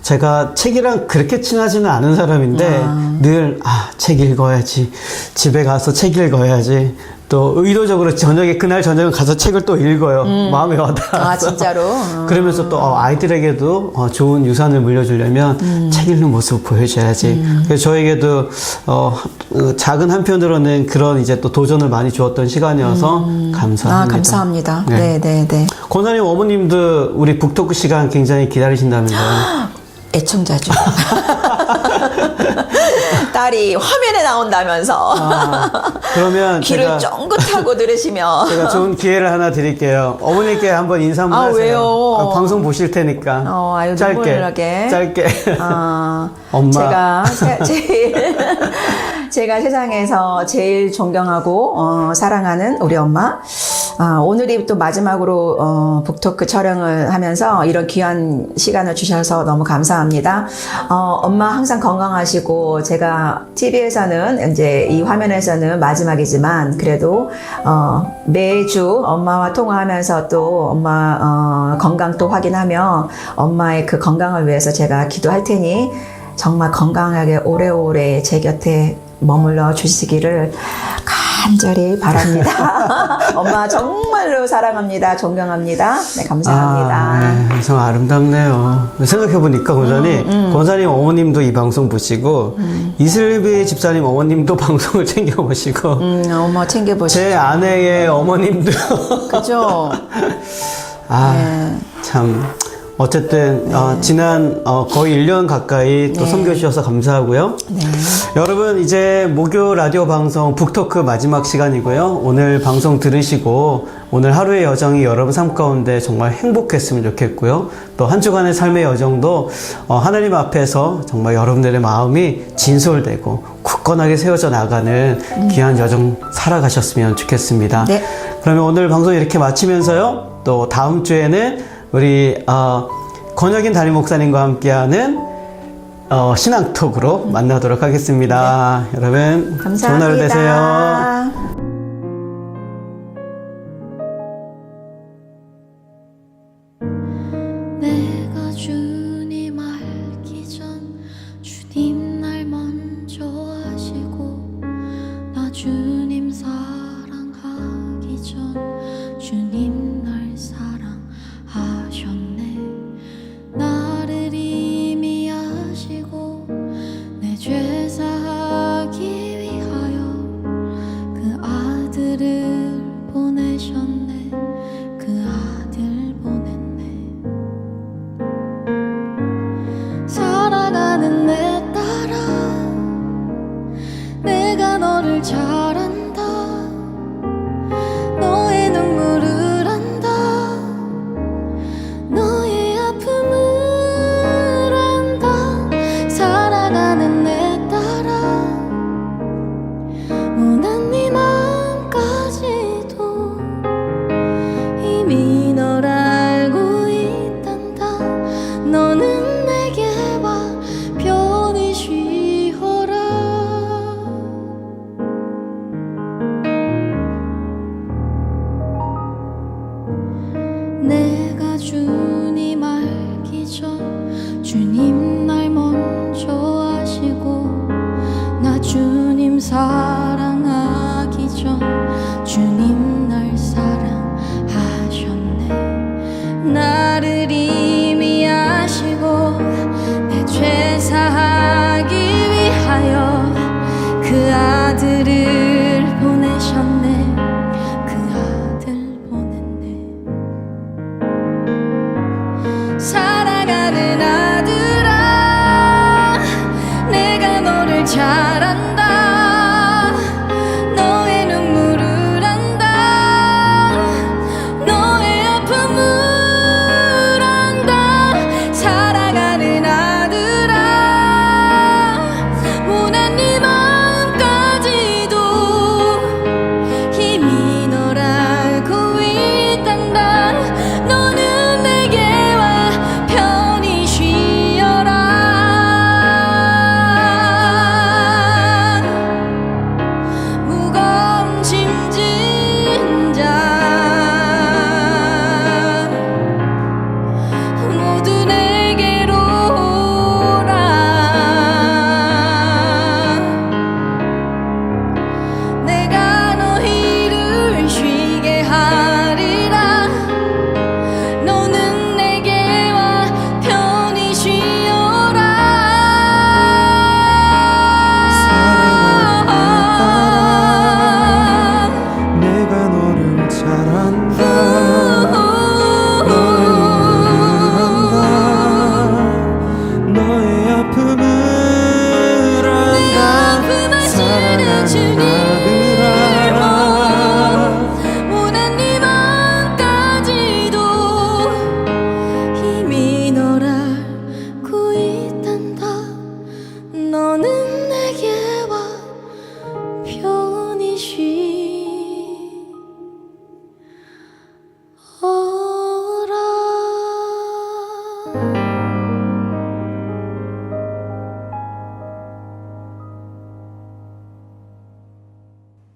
제가 책이랑 그렇게 친하지는 않은 사람인데 늘 책 읽어야지, 집에 가서 책 읽어야지, 또 의도적으로 그날 저녁에 가서 책을 또 읽어요. 마음에 와닿아서. 진짜로? 그러면서 또 아이들에게도 좋은 유산을 물려주려면 책 읽는 모습을 보여줘야지. 그래서 저에게도 작은 한편으로는 그런 이제 또 도전을 많이 주었던 시간이어서 감사합니다. 감사합니다. 네. 권사님 어머님도 우리 북토크 시간 굉장히 기다리신다면서요? 애청자죠. 딸이 화면에 나온다면서. 그러면 귀를 쫑긋하고 들으시면. 제가 좋은 기회를 하나 드릴게요. 어머니께 한번 인사 한번 하세요. 왜요? 방송 보실 테니까. 아유, 짧게. 엄마. 제가 세상에서 제일 존경하고 사랑하는 우리 엄마. 오늘이 또 마지막으로 북토크 촬영을 하면서 이런 귀한 시간을 주셔서 너무 감사합니다. 엄마 항상 건강하시고 제가 TV에서는 이제 이 화면에서는 마지막이지만 그래도 매주 엄마와 통화하면서 또 엄마 건강 또 확인하며 엄마의 그 건강을 위해서 제가 기도할 테니 정말 건강하게 오래오래 제 곁에 머물러 주시기를 간절히 바랍니다. 엄마 정말로 사랑합니다. 존경합니다. 네, 감사합니다. 정말 아름답네요. 생각해보니까 권사님 어머님도 이 방송 보시고 이슬비 집사님 어머님도 방송을 챙겨보시고 엄마 챙겨보시고 제 아내의 어머님도 그죠? 참 어쨌든 지난 거의 1년 가까이 또 섬겨주셔서 감사하고요. 여러분 이제 목요 라디오 방송 북토크 마지막 시간이고요. 오늘 방송 들으시고 오늘 하루의 여정이 여러분 삶 가운데 정말 행복했으면 좋겠고요. 또 한 주간의 삶의 여정도 하나님 앞에서 정말 여러분들의 마음이 진솔되고 굳건하게 세워져 나가는 귀한 여정 살아가셨으면 좋겠습니다. 네. 그러면 오늘 방송 이렇게 마치면서요. 또 다음 주에는 우리 권혁인 담임 목사님과 함께하는 신앙톡으로 만나도록 하겠습니다. 여러분 감사합니다. 좋은 하루 되세요. 내가 주님 알기 전 주님 날 먼저 아시고 나 주님 사랑하기 전 주님 날 사랑하셨네. 나를 이미 아시고 내 죄 사하기 위하여 그 아들을 보내셨네. 그 아들 보냈네. 살아가는 내 딸아, 내가 너를 잘 안다. 너의 눈물을 안다. 너의 아픔을 안다. 살아가는 내 딸아, 주님